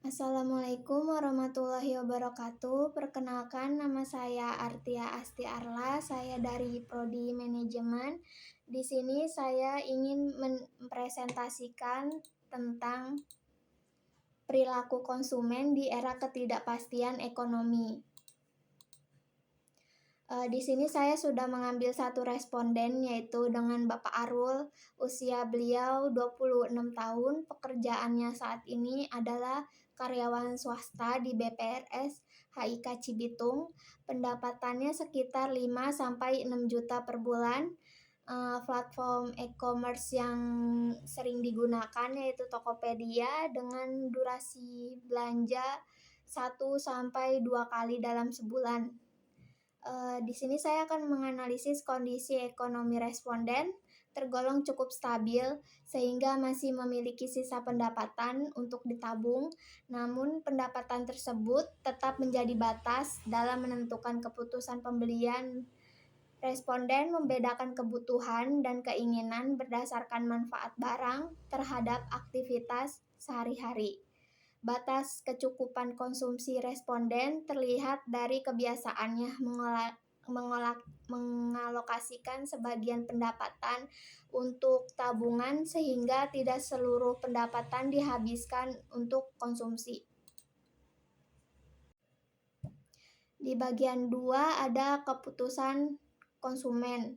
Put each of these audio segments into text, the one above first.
Assalamualaikum warahmatullahi wabarakatuh. Perkenalkan, nama saya Artia Asti Arla. Saya dari Prodi Manajemen. Di sini saya ingin mempresentasikan tentang perilaku konsumen di era ketidakpastian ekonomi. Di sini saya sudah mengambil satu responden, yaitu dengan Bapak Arul. Usia beliau 26 tahun, pekerjaannya saat ini adalah karyawan swasta di BPRS HIK Cibitung. Pendapatannya sekitar 5-6 juta per bulan. Platform e-commerce yang sering digunakan yaitu Tokopedia dengan durasi belanja 1-2 kali dalam sebulan. Di sini saya akan menganalisis kondisi ekonomi responden, tergolong cukup stabil sehingga masih memiliki sisa pendapatan untuk ditabung, namun pendapatan tersebut tetap menjadi batas dalam menentukan keputusan pembelian. Responden membedakan kebutuhan dan keinginan berdasarkan manfaat barang terhadap aktivitas sehari-hari. Batas kecukupan konsumsi responden terlihat dari kebiasaannya mengalokasikan sebagian pendapatan untuk tabungan sehingga tidak seluruh pendapatan dihabiskan untuk konsumsi. Di bagian 2 ada keputusan konsumen.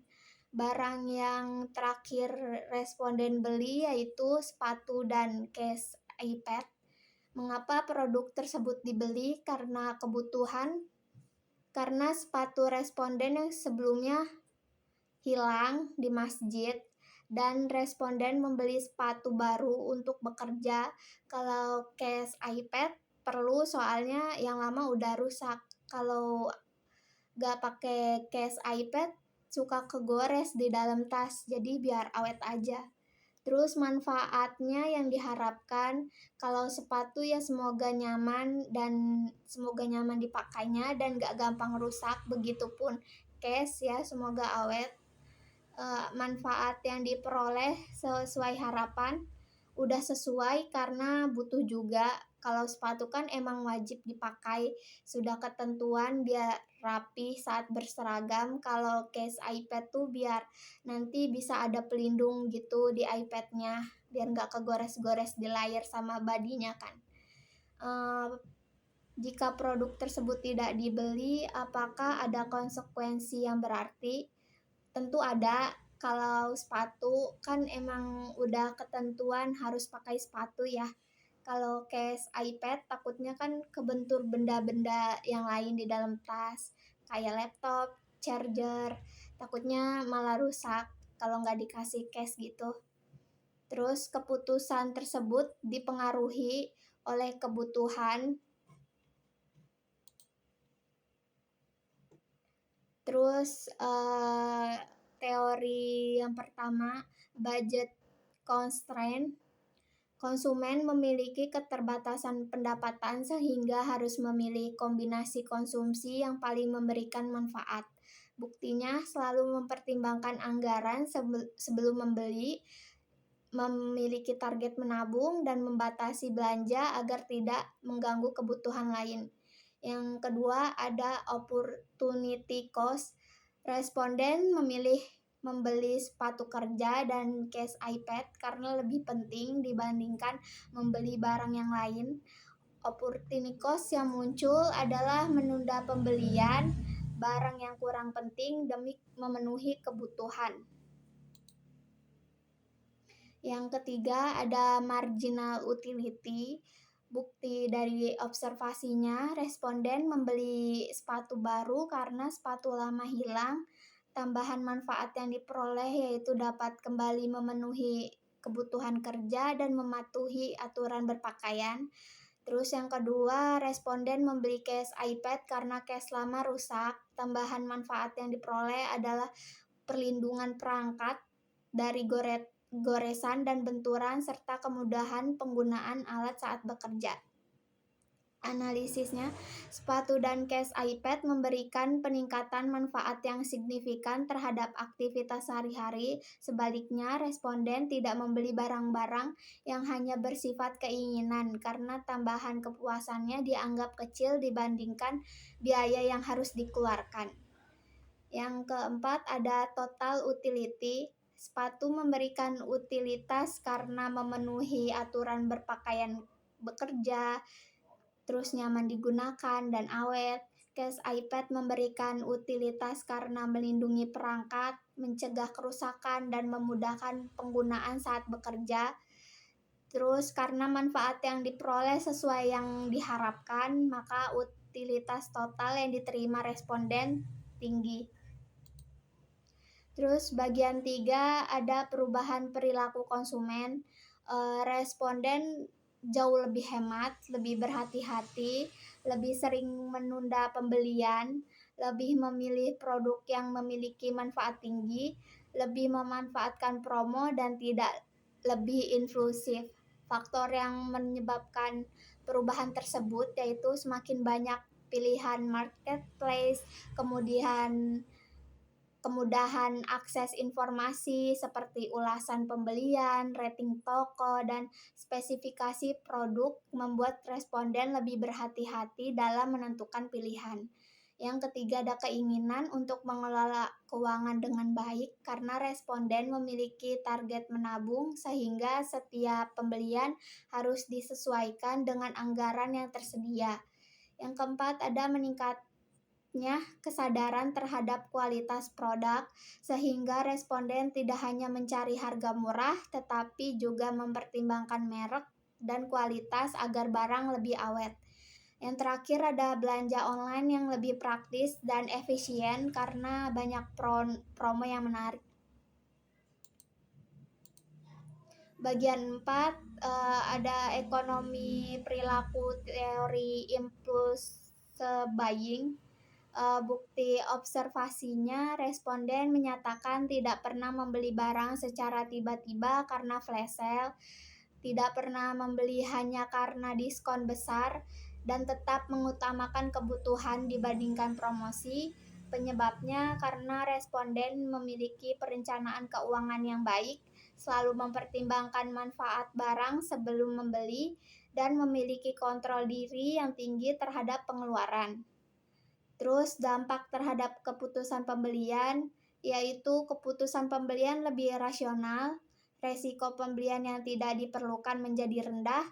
Barang yang terakhir responden beli yaitu sepatu dan case iPad. Mengapa produk tersebut dibeli? Karena kebutuhan. Karena sepatu responden yang sebelumnya hilang di masjid dan responden membeli sepatu baru untuk bekerja. Kalau case iPad perlu, soalnya yang lama udah rusak. Kalau gak pakai case iPad suka kegores di dalam tas, jadi biar awet aja. Terus manfaatnya yang diharapkan, kalau sepatu ya semoga nyaman dipakainya dan gak gampang rusak. Begitupun case ya, semoga awet. Manfaat yang diperoleh sesuai harapan, udah sesuai karena butuh juga. Kalau sepatu kan emang wajib dipakai, sudah ketentuan biar rapi saat berseragam. Kalau case iPad tuh biar nanti bisa ada pelindung gitu di iPad-nya, biar nggak kegores-gores di layar sama badinya kan. Jika produk tersebut tidak dibeli, apakah ada konsekuensi yang berarti? Tentu ada. Kalau sepatu kan emang udah ketentuan harus pakai sepatu ya. Kalau case iPad takutnya kan kebentur benda-benda yang lain di dalam tas, kayak laptop, charger, takutnya malah rusak kalau nggak dikasih case gitu. Terus keputusan tersebut dipengaruhi oleh kebutuhan. Terus teori yang pertama, budget constraint. Konsumen memiliki keterbatasan pendapatan sehingga harus memilih kombinasi konsumsi yang paling memberikan manfaat. Buktinya selalu mempertimbangkan anggaran sebelum membeli, memiliki target menabung, dan membatasi belanja agar tidak mengganggu kebutuhan lain. Yang kedua ada opportunity cost. Responden memilih membeli sepatu kerja dan case iPad karena lebih penting dibandingkan membeli barang yang lain. Opportunity cost yang muncul adalah menunda pembelian barang yang kurang penting demi memenuhi kebutuhan. Yang ketiga ada marginal utility. Bukti dari observasinya, responden membeli sepatu baru karena sepatu lama hilang. Tambahan manfaat yang diperoleh yaitu dapat kembali memenuhi kebutuhan kerja dan mematuhi aturan berpakaian. Terus yang kedua, responden membeli case iPad karena case lama rusak. Tambahan manfaat yang diperoleh adalah perlindungan perangkat dari goresan dan benturan serta kemudahan penggunaan alat saat bekerja. Analisisnya, sepatu dan case iPad memberikan peningkatan manfaat yang signifikan terhadap aktivitas sehari-hari. Sebaliknya, responden tidak membeli barang-barang yang hanya bersifat keinginan karena tambahan kepuasannya dianggap kecil dibandingkan biaya yang harus dikeluarkan. Yang keempat ada total utility. Sepatu memberikan utilitas karena memenuhi aturan berpakaian bekerja, terus nyaman digunakan dan awet. Case iPad memberikan utilitas karena melindungi perangkat, mencegah kerusakan, dan memudahkan penggunaan saat bekerja. Terus karena manfaat yang diperoleh sesuai yang diharapkan, maka utilitas total yang diterima responden tinggi. Terus bagian 3 ada perubahan perilaku konsumen. Responden jauh lebih hemat, lebih berhati-hati, lebih sering menunda pembelian, lebih memilih produk yang memiliki manfaat tinggi, lebih memanfaatkan promo dan tidak lebih impulsif. Faktor yang menyebabkan perubahan tersebut yaitu semakin banyak pilihan marketplace, kemudahan akses informasi seperti ulasan pembelian, rating toko, dan spesifikasi produk membuat responden lebih berhati-hati dalam menentukan pilihan. Yang ketiga ada keinginan untuk mengelola keuangan dengan baik karena responden memiliki target menabung sehingga setiap pembelian harus disesuaikan dengan anggaran yang tersedia. Yang keempat ada kesadaran terhadap kualitas produk, sehingga responden tidak hanya mencari harga murah, tetapi juga mempertimbangkan merek dan kualitas agar barang lebih awet. Yang terakhir ada belanja online yang lebih praktis dan efisien karena banyak promo yang menarik. Bagian 4 ada ekonomi perilaku teori impulse buying. Bukti observasinya, responden menyatakan tidak pernah membeli barang secara tiba-tiba karena flash sale, tidak pernah membeli hanya karena diskon besar, dan tetap mengutamakan kebutuhan dibandingkan promosi. Penyebabnya karena responden memiliki perencanaan keuangan yang baik, selalu mempertimbangkan manfaat barang sebelum membeli, dan memiliki kontrol diri yang tinggi terhadap pengeluaran. Terus dampak terhadap keputusan pembelian, yaitu keputusan pembelian lebih rasional, resiko pembelian yang tidak diperlukan menjadi rendah,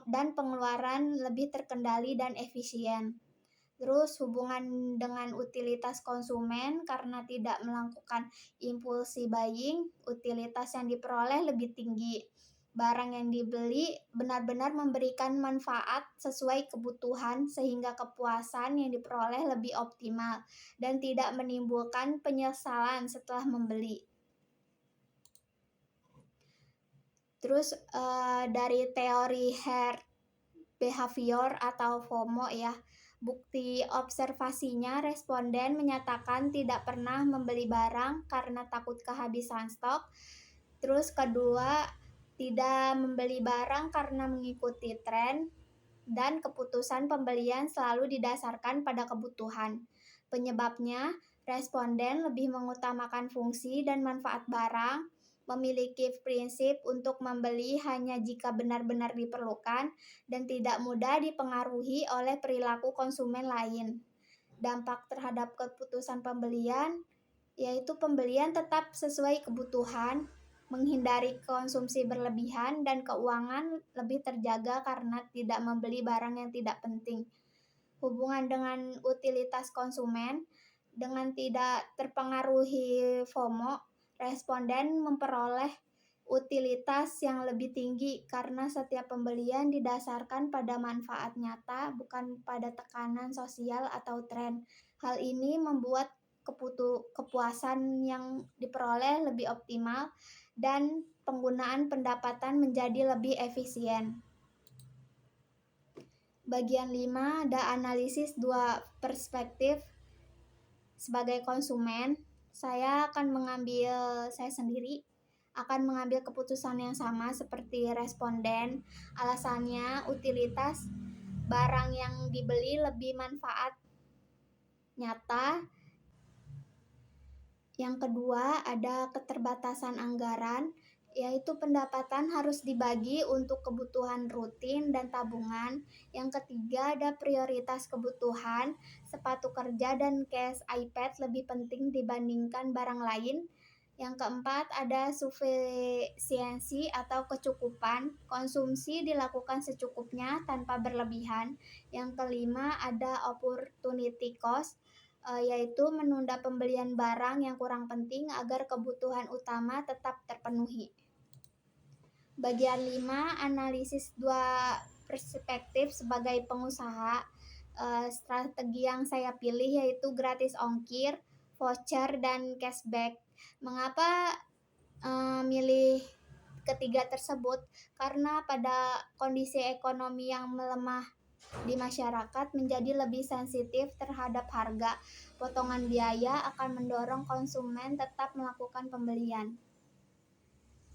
dan pengeluaran lebih terkendali dan efisien. Terus hubungan dengan utilitas konsumen karena tidak melakukan impulsi buying, utilitas yang diperoleh lebih tinggi. Barang yang dibeli benar-benar memberikan manfaat sesuai kebutuhan sehingga kepuasan yang diperoleh lebih optimal dan tidak menimbulkan penyesalan setelah membeli. Terus dari teori herd behavior atau FOMO ya, bukti observasinya responden menyatakan tidak pernah membeli barang karena takut kehabisan stok. Terus kedua, tidak membeli barang karena mengikuti tren, dan keputusan pembelian selalu didasarkan pada kebutuhan. Penyebabnya, responden lebih mengutamakan fungsi dan manfaat barang, memiliki prinsip untuk membeli hanya jika benar-benar diperlukan, dan tidak mudah dipengaruhi oleh perilaku konsumen lain. Dampak terhadap keputusan pembelian, yaitu pembelian tetap sesuai kebutuhan, menghindari konsumsi berlebihan, dan keuangan lebih terjaga karena tidak membeli barang yang tidak penting. Hubungan dengan utilitas konsumen, dengan tidak terpengaruhi FOMO, responden memperoleh utilitas yang lebih tinggi karena setiap pembelian didasarkan pada manfaat nyata, bukan pada tekanan sosial atau tren. Hal ini membuat kepuasan yang diperoleh lebih optimal dan penggunaan pendapatan menjadi lebih efisien. Bagian 5 ada analisis dua perspektif. Sebagai konsumen, saya sendiri akan mengambil keputusan yang sama seperti responden. Alasannya utilitas. barang yang dibeli lebih manfaat nyata. Yang kedua, ada keterbatasan anggaran, yaitu pendapatan harus dibagi untuk kebutuhan rutin dan tabungan. Yang ketiga, ada prioritas kebutuhan, sepatu kerja dan case iPad lebih penting dibandingkan barang lain. Yang keempat, ada sufisiensi atau kecukupan, konsumsi dilakukan secukupnya tanpa berlebihan. Yang kelima, ada opportunity cost, yaitu menunda pembelian barang yang kurang penting agar kebutuhan utama tetap terpenuhi. Bagian 5, analisis dua perspektif sebagai pengusaha. Strategi yang saya pilih yaitu gratis ongkir, voucher, dan cashback. Mengapa milih ketiga tersebut? Karena pada kondisi ekonomi yang melemah di masyarakat menjadi lebih sensitif terhadap harga. Potongan biaya akan mendorong konsumen tetap melakukan pembelian.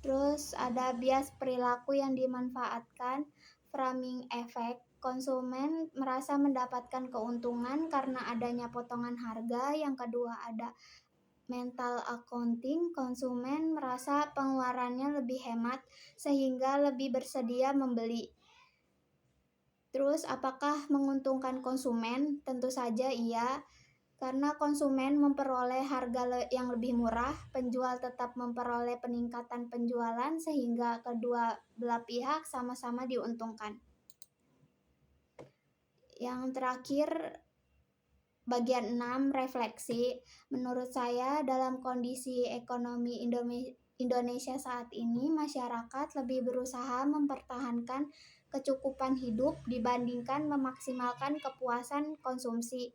Terus ada bias perilaku yang dimanfaatkan, framing effect. Konsumen merasa mendapatkan keuntungan karena adanya potongan harga. Yang kedua ada mental accounting, konsumen merasa pengeluarannya lebih hemat sehingga lebih bersedia membeli. Terus apakah menguntungkan konsumen? Tentu saja iya, karena konsumen memperoleh harga yang lebih murah, penjual tetap memperoleh peningkatan penjualan sehingga kedua belah pihak sama-sama diuntungkan. Yang terakhir, bagian 6, refleksi. Menurut saya dalam kondisi ekonomi Indonesia saat ini, masyarakat lebih berusaha mempertahankan kecukupan hidup dibandingkan memaksimalkan kepuasan konsumsi.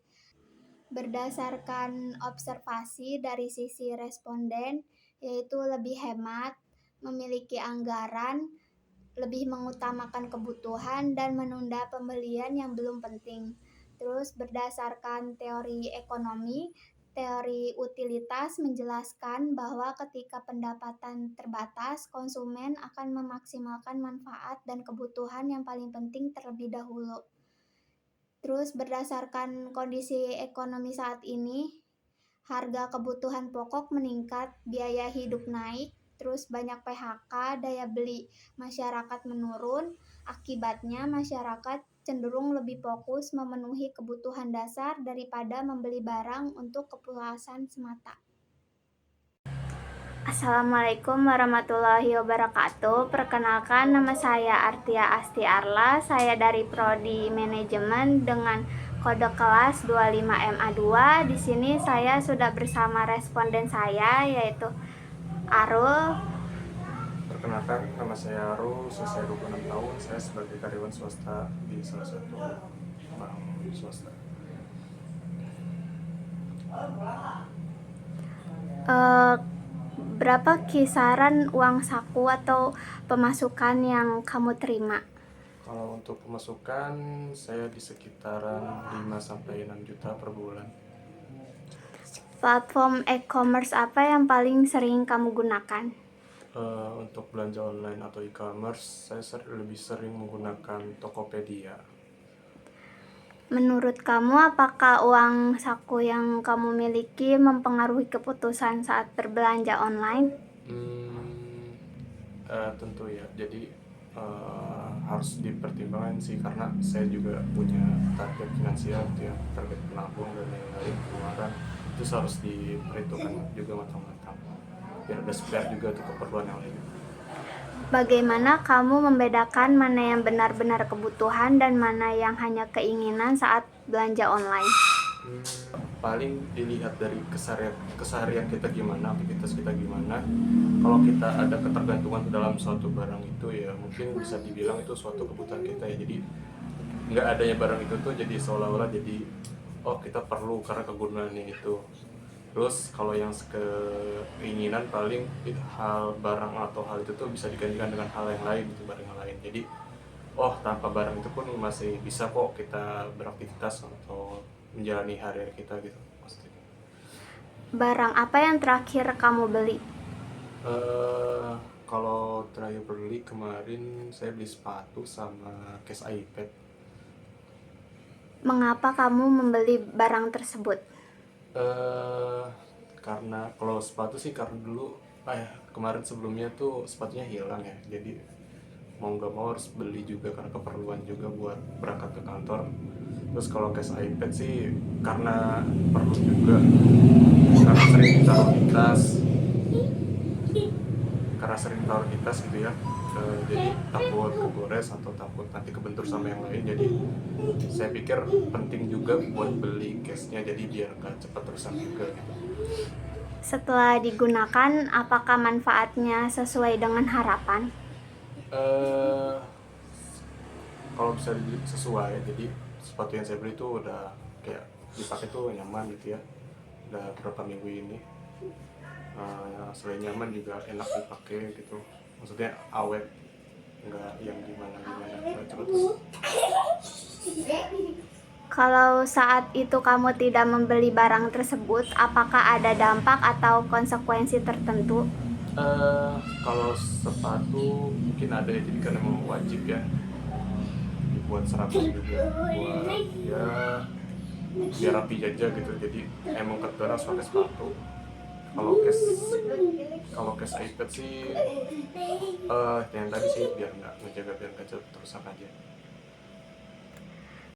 Berdasarkan observasi dari sisi responden, yaitu lebih hemat, memiliki anggaran, lebih mengutamakan kebutuhan, dan menunda pembelian yang belum penting. Terus berdasarkan teori ekonomi, teori utilitas menjelaskan bahwa ketika pendapatan terbatas, konsumen akan memaksimalkan manfaat dan kebutuhan yang paling penting terlebih dahulu. Terus berdasarkan kondisi ekonomi saat ini, harga kebutuhan pokok meningkat, biaya hidup naik, terus banyak PHK, daya beli masyarakat menurun. Akibatnya masyarakat cenderung lebih fokus memenuhi kebutuhan dasar daripada membeli barang untuk kepuasan semata. Assalamualaikum warahmatullahi wabarakatuh. Perkenalkan, nama saya Artia Asti Arla. Saya dari Prodi Manajemen dengan kode kelas 25MA2. Di sini saya sudah bersama responden saya yaitu Arul. Perkenalkan, nama saya Arul, usia 26 tahun. Saya sebagai karyawan swasta di salah satu bank swasta. Berapa kisaran uang saku atau pemasukan yang kamu terima? Kalau untuk pemasukan, saya di sekitaran 5-6 juta per bulan. Platform e-commerce apa yang paling sering kamu gunakan? Untuk belanja online atau e-commerce, saya lebih sering menggunakan Tokopedia. Menurut kamu, apakah uang saku yang kamu miliki mempengaruhi keputusan saat berbelanja online? Tentu ya, jadi harus dipertimbangkan sih, karena saya juga punya target finansial gitu ya, target menabung dan lain-lain, pengeluaran itu harus diperhitungkan juga matang-matang biar ada spare juga untuk keperluan yang lain. Bagaimana kamu membedakan mana yang benar-benar kebutuhan dan mana yang hanya keinginan saat belanja online? Paling dilihat dari keseharian kita gimana, aktivitas kita gimana. Kalau kita ada ketergantungan dalam suatu barang itu ya mungkin bisa dibilang itu suatu kebutuhan kita ya. Jadi nggak adanya barang itu tuh jadi seolah-olah jadi oh kita perlu karena kegunaannya itu. Terus kalau yang keinginan paling hal barang atau hal itu tuh bisa digantikan dengan hal yang lain gitu, barang yang lain. Jadi oh tanpa barang itu pun masih bisa kok kita beraktivitas atau menjalani hari-hari kita gitu maksudnya. Barang apa yang terakhir kamu beli? Kalau terakhir beli kemarin saya beli sepatu sama case iPad. Mengapa kamu membeli barang tersebut? eh karena kalau sepatu sih karena dulu kemarin sebelumnya tuh sepatunya hilang ya, jadi mau nggak mau harus beli juga karena keperluan juga buat berangkat ke kantor. Terus kalau case iPad sih karena perlu juga, karena sering ditaruh di tas, gitu ya. Jadi takut kegores atau takut nanti kebentur sama yang lain, jadi saya pikir penting juga buat beli case-nya jadi biar nggak cepat rusak juga gitu. Setelah digunakan, apakah manfaatnya sesuai dengan harapan? eh Kalau bisa sesuai, jadi sepatu yang saya beli itu udah kayak dipakai tuh nyaman gitu ya, udah berapa minggu ini. Selain nyaman juga enak dipakai gitu, maksudnya awet, nggak yang gimana gimana, nggak cepet rusak. Kalau saat itu kamu tidak membeli barang tersebut, apakah ada dampak atau konsekuensi tertentu? Kalau sepatu mungkin ada ya, jadi kan emang wajib ya dibuat seragam juga, buat ya biar rapi aja gitu, jadi emang kebetulan harus pakai sepatu. Kalau case iPad sih yang tadi sih biar nggak ngejaga biar nggak cepet rusak aja.